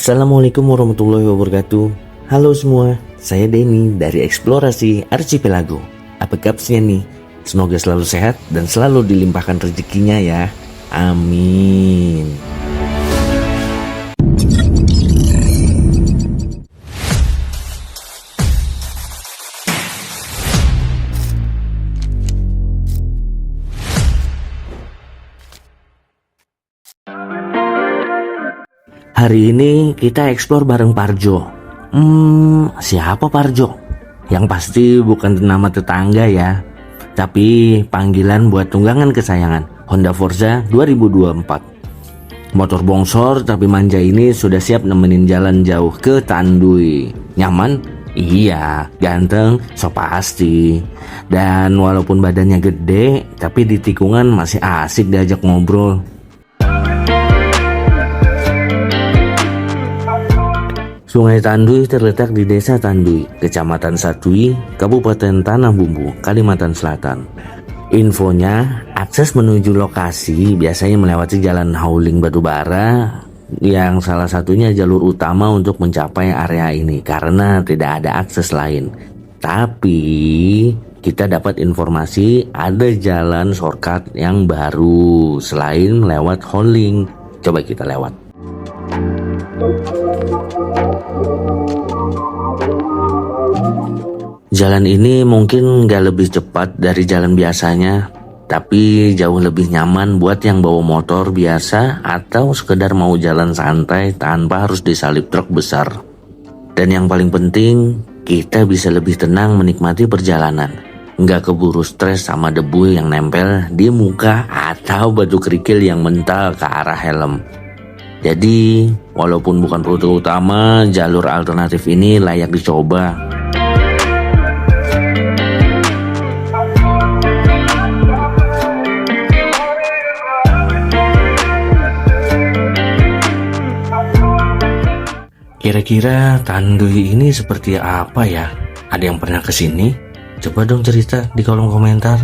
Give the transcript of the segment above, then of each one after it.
Assalamualaikum warahmatullahi wabarakatuh. Halo semua, saya Denny dari Eksplorasi Archipelago. Apa kabarnya nih? Semoga selalu sehat dan selalu dilimpahkan rezekinya ya. Amin. Hari ini kita eksplor bareng Parjo. Siapa Parjo? Yang pasti bukan nama tetangga ya, tapi panggilan buat tunggangan kesayangan, Honda Forza 2024. Motor bongsor tapi manja ini sudah siap nemenin jalan jauh ke Tandui. Nyaman? Iya. Ganteng? So pasti. Dan walaupun badannya gede, tapi di tikungan masih asik diajak ngobrol. Sungai Tandui terletak di Desa Tandui, Kecamatan Satui, Kabupaten Tanah Bumbu, Kalimantan Selatan. Infonya, akses menuju lokasi biasanya melewati Jalan Hauling Batubara, yang salah satunya jalur utama untuk mencapai area ini karena tidak ada akses lain. Tapi kita dapat informasi ada jalan shortcut yang baru selain lewat Hauling. Coba kita lewat. Jalan ini mungkin gak lebih cepat dari jalan biasanya, tapi jauh lebih nyaman buat yang bawa motor biasa atau sekedar mau jalan santai tanpa harus disalip truk besar. Dan yang paling penting, kita bisa lebih tenang menikmati perjalanan, gak keburu stres sama debu yang nempel di muka atau batu kerikil yang mental ke arah helm. Jadi, walaupun bukan rute utama, jalur alternatif ini layak dicoba. Kira-kira Tandui ini seperti apa ya? Ada yang pernah kesini? Coba dong cerita di kolom komentar.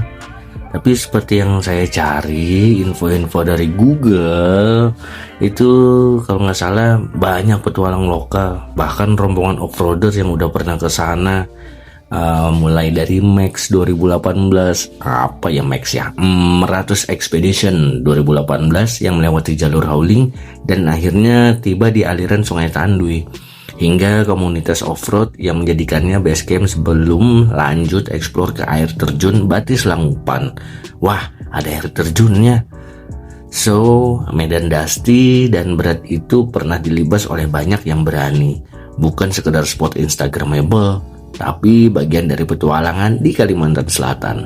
Tapi seperti yang saya cari info-info dari Google, itu kalau nggak salah banyak petualang lokal, bahkan rombongan off-roader yang udah pernah ke sana. Mulai dari Max 2018, apa ya Max ya, Meratus Expedition 2018 yang melewati jalur Hauling dan akhirnya tiba di aliran Sungai Tandui, hingga komunitas off-road yang menjadikannya base camp sebelum lanjut eksplor ke air terjun Batis Langupan. Wah, ada air terjunnya. So, medan dusty dan berat itu pernah dilibas oleh banyak yang berani. Bukan sekedar spot instagramable, tapi bagian dari petualangan di Kalimantan Selatan.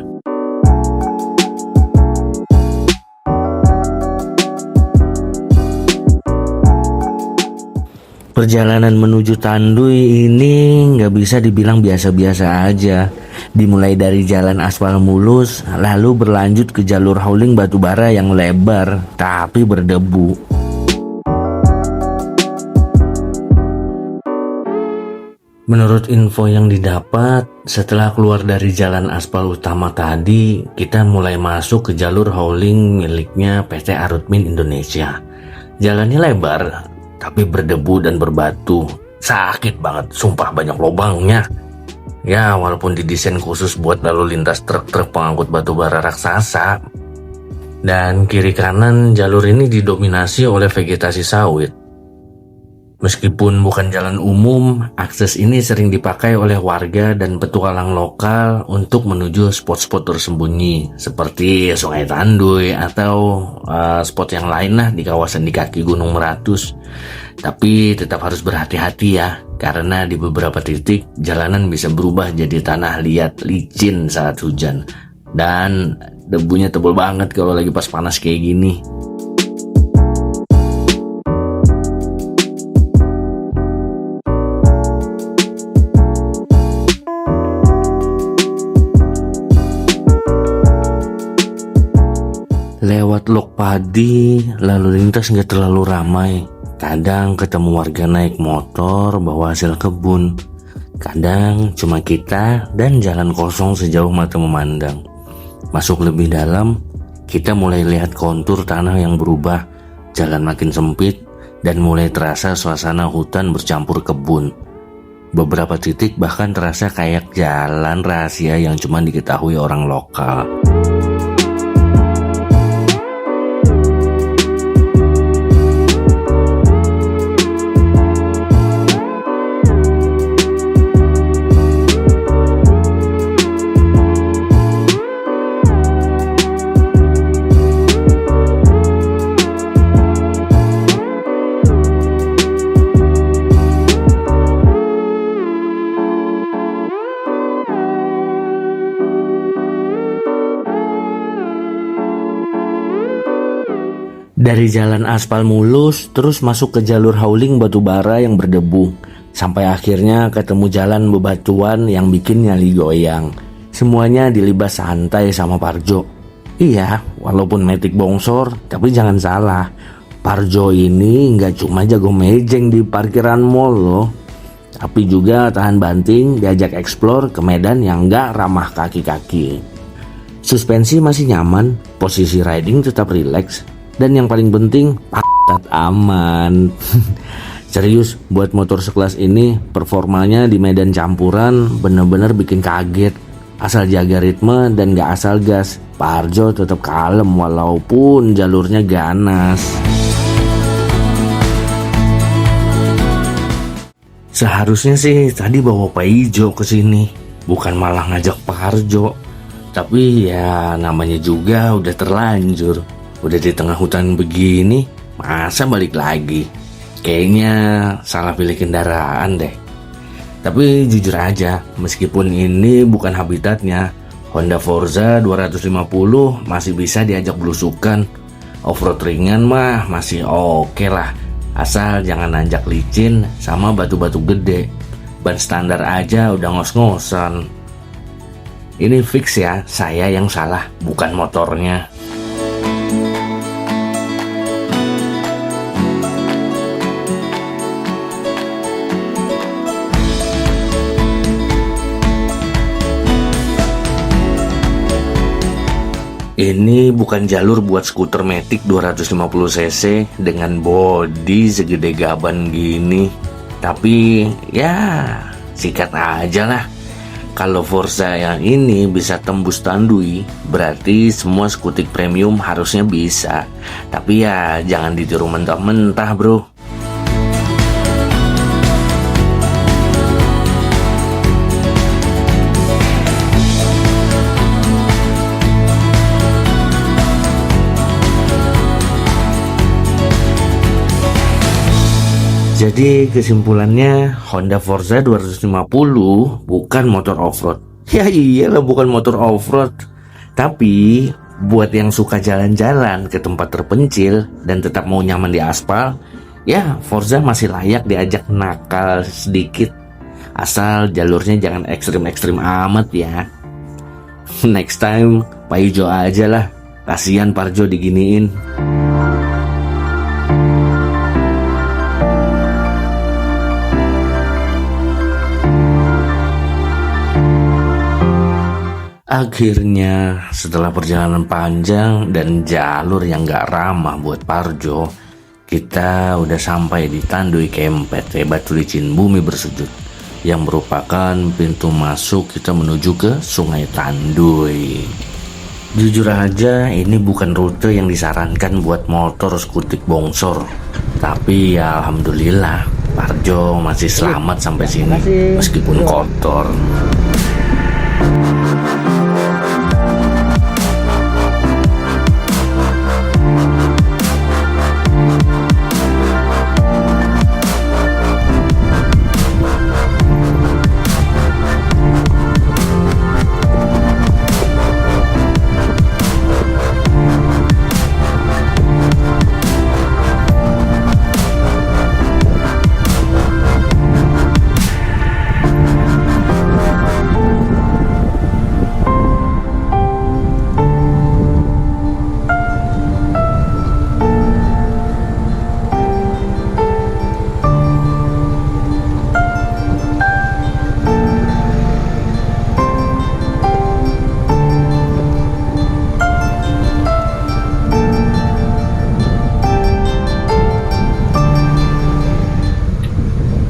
Perjalanan menuju Tandui ini nggak bisa dibilang biasa-biasa aja. Dimulai dari jalan aspal mulus, lalu berlanjut ke jalur Hauling Batubara yang lebar tapi berdebu. Menurut info yang didapat, setelah keluar dari jalan aspal utama tadi, kita mulai masuk ke jalur Hauling miliknya PT Arutmin Indonesia. Jalannya lebar, tapi berdebu dan berbatu. Sakit banget, sumpah banyak lubangnya. Ya, walaupun didesain khusus buat lalu lintas truk-truk pengangkut batu bara raksasa. Dan kiri kanan jalur ini didominasi oleh vegetasi sawit. Meskipun bukan jalan umum, akses ini sering dipakai oleh warga dan petualang lokal untuk menuju spot-spot tersembunyi seperti Sungai Tandui atau spot yang lain lah di kawasan di kaki Gunung Meratus. Tapi tetap harus berhati-hati ya, karena di beberapa titik jalanan bisa berubah jadi tanah liat licin saat hujan. Dan debunya tebal banget kalau lagi pas panas kayak gini. Lewat Lok Padi, lalu lintas nggak terlalu ramai. Kadang ketemu warga naik motor bawa hasil kebun. Kadang cuma kita dan jalan kosong sejauh mata memandang. Masuk lebih dalam, kita mulai lihat kontur tanah yang berubah. Jalan makin sempit, dan mulai terasa suasana hutan bercampur kebun. Beberapa titik bahkan terasa kayak jalan rahasia yang cuma diketahui orang lokal. Dari jalan aspal mulus, terus masuk ke jalur hauling batu bara yang berdebu. Sampai akhirnya ketemu jalan bebatuan yang bikin nyali goyang. Semuanya dilibas santai sama Parjo. Iya, walaupun metik bongsor, tapi jangan salah. Parjo ini nggak cuma jago mejeng di parkiran mall loh. Tapi juga tahan banting, diajak eksplor ke medan yang nggak ramah kaki-kaki. Suspensi masih nyaman, posisi riding tetap rileks. Dan yang paling penting, aman. Serius, buat motor sekelas ini, performanya di medan campuran bener-bener bikin kaget. Asal jaga ritme dan gak asal gas, Parjo tetap kalem walaupun jalurnya ganas. Seharusnya sih tadi bawa Paijo ke sini, bukan malah ngajak Parjo. Tapi ya namanya juga udah terlanjur. Udah di tengah hutan begini, masa balik lagi? Kayaknya salah pilih kendaraan deh. Tapi jujur aja, meskipun ini bukan habitatnya, Honda Forza 250 masih bisa diajak belusukan. Off-road ringan mah masih oke lah. Asal jangan nanjak licin sama batu-batu gede. Ban standar aja udah ngos-ngosan. Ini fix ya, saya yang salah, bukan motornya. Ini bukan jalur buat skuter Matic 250cc dengan bodi segede gaban gini. Tapi ya sikat aja lah. Kalau Forza yang ini bisa tembus tandui, berarti semua skutik premium harusnya bisa. Tapi ya jangan ditiru mentah-mentah bro. Jadi kesimpulannya Honda Forza 250 bukan motor off-road. Ya iyalah bukan motor off-road. Tapi buat yang suka jalan-jalan ke tempat terpencil dan tetap mau nyaman di aspal, ya Forza masih layak diajak nakal sedikit. Asal jalurnya jangan ekstrim-ekstrim amat ya. Next time Paijo aja lah. Kasihan Parjo diginiin. Akhirnya setelah perjalanan panjang dan jalur yang gak ramah buat Parjo, kita udah sampai di Tandui Kempet, Batu Licin Bumi Bersujud, yang merupakan pintu masuk kita menuju ke Sungai Tandui. Jujur aja ini bukan rute yang disarankan buat motor skutik bongsor. Tapi ya alhamdulillah Parjo masih selamat sampai sini meskipun kotor.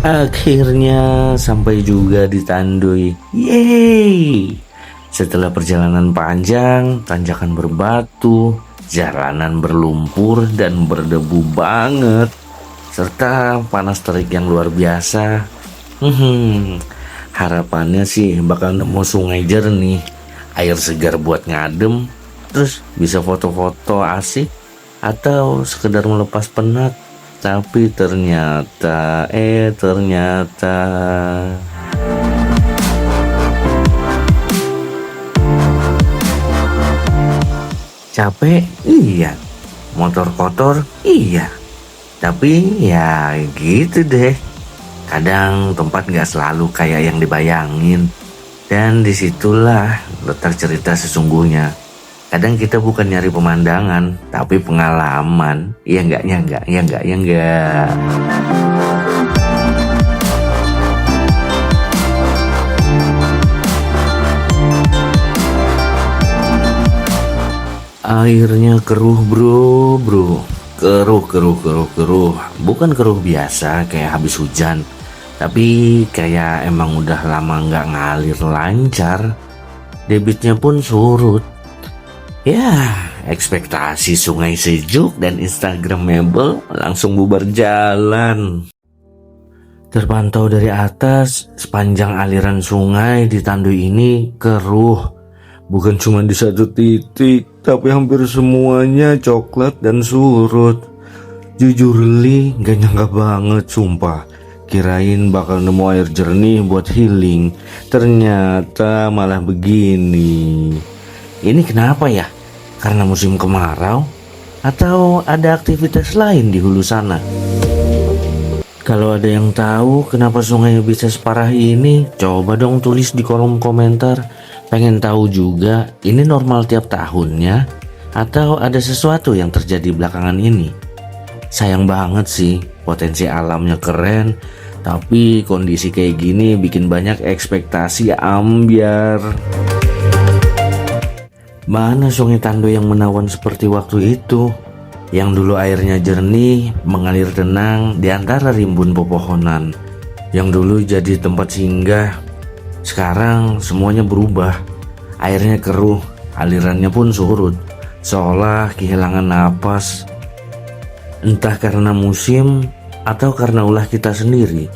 Akhirnya sampai juga di Tanduy. Yeay! Setelah perjalanan panjang, tanjakan berbatu, jalanan berlumpur dan berdebu banget, serta panas terik yang luar biasa. Harapannya sih bakal nemu sungai jernih, air segar buat ngadem, terus bisa foto-foto asik atau sekedar melepas penat. Tapi ternyata capek, iya. Motor kotor, iya. Tapi ya gitu deh. Kadang tempat gak selalu kayak yang dibayangin. Dan disitulah letak cerita sesungguhnya. Kadang kita bukan nyari pemandangan, tapi pengalaman. Iya enggak, ya enggak, ya enggak, ya enggak. Airnya keruh bro. Keruh. Bukan keruh biasa kayak habis hujan. Tapi kayak emang udah lama nggak ngalir lancar. Debitnya pun surut. Ya, ekspektasi sungai sejuk dan instagramable langsung bubar jalan. Terpantau dari atas, sepanjang aliran sungai di Tanduy ini keruh. Bukan cuma di satu titik, tapi hampir semuanya coklat dan surut. Jujur Li, gak nyangka banget sumpah. Kirain bakal nemu air jernih buat healing. Ternyata malah begini. Ini kenapa ya? Karena musim kemarau? Atau ada aktivitas lain di hulu sana? Kalau ada yang tahu kenapa sungai bisa separah ini, coba dong tulis di kolom komentar. Pengen tahu juga, ini normal tiap tahunnya? Atau ada sesuatu yang terjadi belakangan ini? Sayang banget sih, potensi alamnya keren, tapi kondisi kayak gini bikin banyak ekspektasi ambyar. Mana sungai Tanduy yang menawan seperti waktu itu? Yang dulu airnya jernih, mengalir tenang di antara rimbun pepohonan. Yang dulu jadi tempat singgah. Sekarang semuanya berubah. Airnya keruh, alirannya pun surut. Seolah kehilangan napas. Entah karena musim atau karena ulah kita sendiri.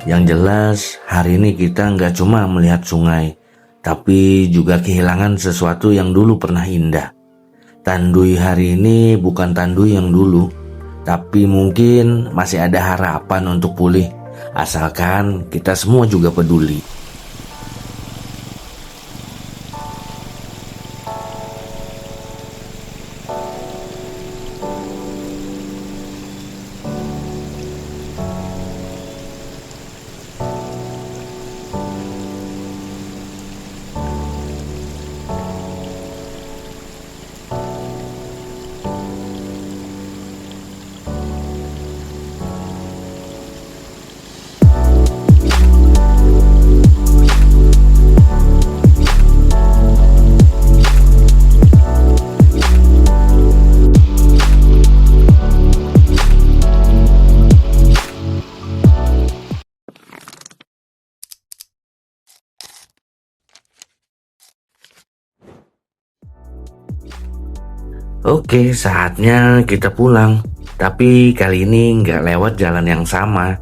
Yang jelas hari ini kita nggak cuma melihat sungai, tapi juga kehilangan sesuatu yang dulu pernah indah. Tanduy hari ini bukan Tanduy yang dulu, tapi mungkin masih ada harapan untuk pulih, asalkan kita semua juga peduli. Oke, saatnya kita pulang. Tapi kali ini nggak lewat jalan yang sama.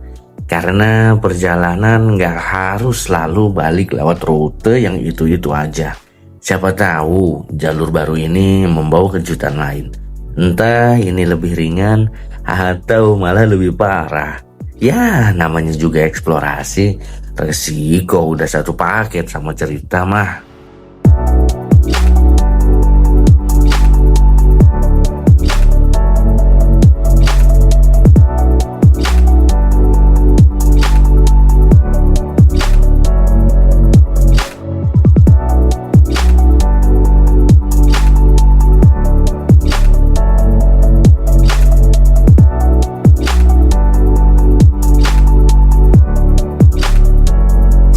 Karena perjalanan nggak harus selalu balik lewat rute yang itu-itu aja. Siapa tahu jalur baru ini membawa kejutan lain. Entah ini lebih ringan atau malah lebih parah. Ya, namanya juga eksplorasi. Resiko udah satu paket sama cerita mah.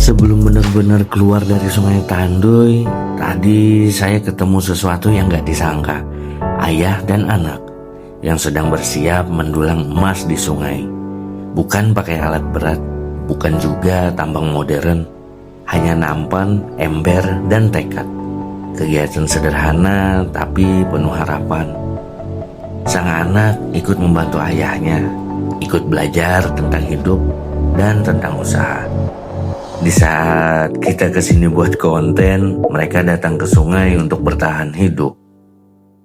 Sebelum benar-benar keluar dari sungai Tanduy, tadi saya ketemu sesuatu yang gak disangka. Ayah dan anak yang sedang bersiap mendulang emas di sungai. Bukan pakai alat berat, bukan juga tambang modern, hanya nampan, ember, dan tekad. Kegiatan sederhana tapi penuh harapan. Sang anak ikut membantu ayahnya, ikut belajar tentang hidup dan tentang usaha. Di saat kita kesini buat konten, mereka datang ke sungai untuk bertahan hidup.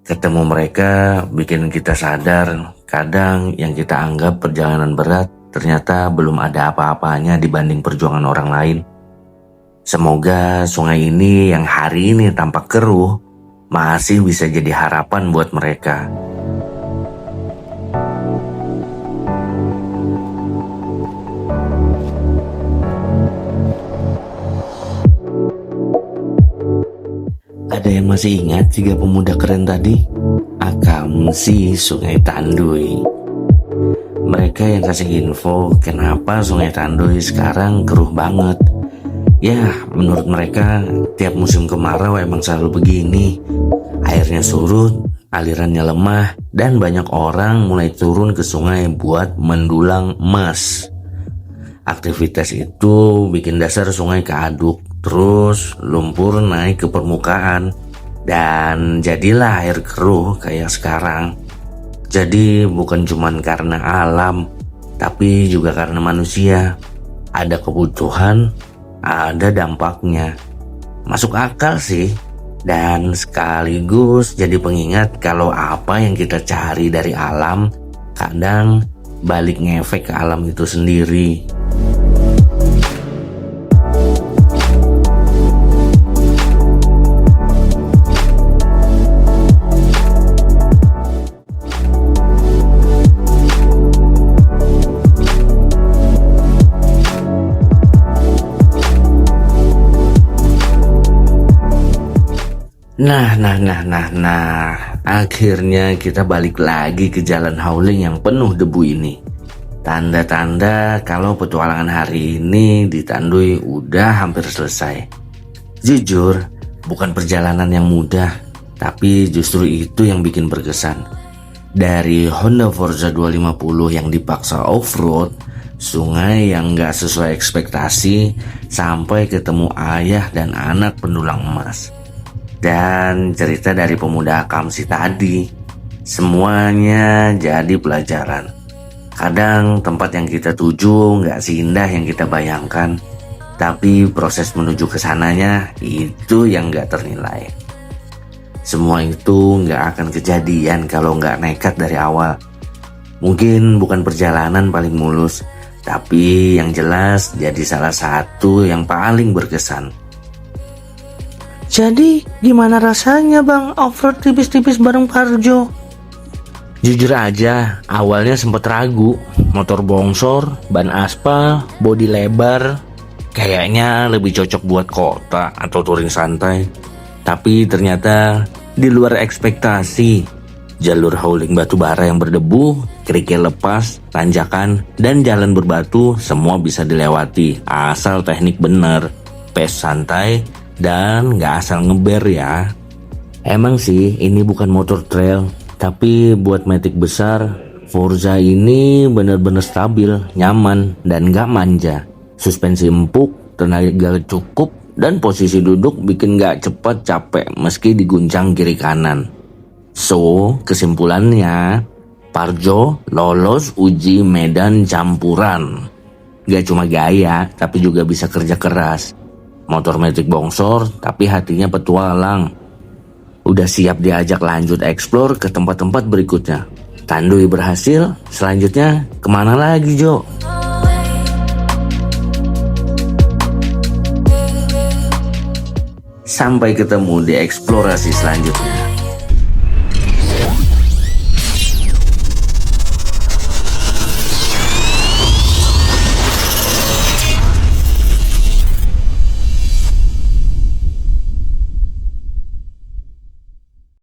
Ketemu mereka bikin kita sadar, kadang yang kita anggap perjalanan berat ternyata belum ada apa-apanya dibanding perjuangan orang lain. Semoga sungai ini yang hari ini tampak keruh masih bisa jadi harapan buat mereka. Ada yang masih ingat 3 pemuda keren tadi? Akamsi Sungai Tandui. Mereka yang kasih info kenapa Sungai Tandui sekarang keruh banget. Ya, menurut mereka tiap musim kemarau emang selalu begini. Airnya surut, alirannya lemah, dan banyak orang mulai turun ke sungai buat mendulang emas. Aktivitas itu bikin dasar sungai keaduk, terus lumpur naik ke permukaan, dan jadilah air keruh kayak sekarang. Jadi bukan cuma karena alam, tapi juga karena manusia. Ada kebutuhan, ada dampaknya. Masuk akal sih, dan sekaligus jadi pengingat kalau apa yang kita cari dari alam kadang balik ngefek ke alam itu sendiri. Nah, akhirnya kita balik lagi ke jalan hauling yang penuh debu ini. Tanda-tanda kalau petualangan hari ini di Tandui udah hampir selesai. Jujur, bukan perjalanan yang mudah, tapi justru itu yang bikin berkesan. Dari Honda Forza 250 yang dipaksa off-road, sungai yang gak sesuai ekspektasi, sampai ketemu ayah dan anak pendulang emas. Dan cerita dari pemuda Akamsi tadi, semuanya jadi pelajaran. Kadang tempat yang kita tuju gak seindah yang kita bayangkan, tapi proses menuju ke sananya itu yang gak ternilai. Semua itu gak akan kejadian kalau gak nekat dari awal. Mungkin bukan perjalanan paling mulus, tapi yang jelas jadi salah satu yang paling berkesan. Jadi gimana rasanya bang off-road tipis-tipis bareng Parjo? Jujur aja, awalnya sempet ragu. Motor bongsor, ban aspal, bodi lebar, kayaknya lebih cocok buat kota atau touring santai. Tapi ternyata di luar ekspektasi. Jalur hauling batu bara yang berdebu, kerikil lepas, tanjakan, dan jalan berbatu semua bisa dilewati asal teknik bener, pace santai, dan gak asal ngeber ya. Emang sih ini bukan motor trail, tapi buat matic besar, Forza ini bener-bener stabil, nyaman, dan gak manja. Suspensi empuk, tenaga cukup, dan posisi duduk bikin gak cepat capek meski diguncang kiri kanan. So, kesimpulannya, Parjo lolos uji medan campuran. Gak cuma gaya, tapi juga bisa kerja keras. Motor matic bongsor, tapi hatinya petualang. Udah siap diajak lanjut explore ke tempat-tempat berikutnya. Tandui berhasil, selanjutnya kemana lagi Jo? Sampai ketemu di eksplorasi selanjutnya.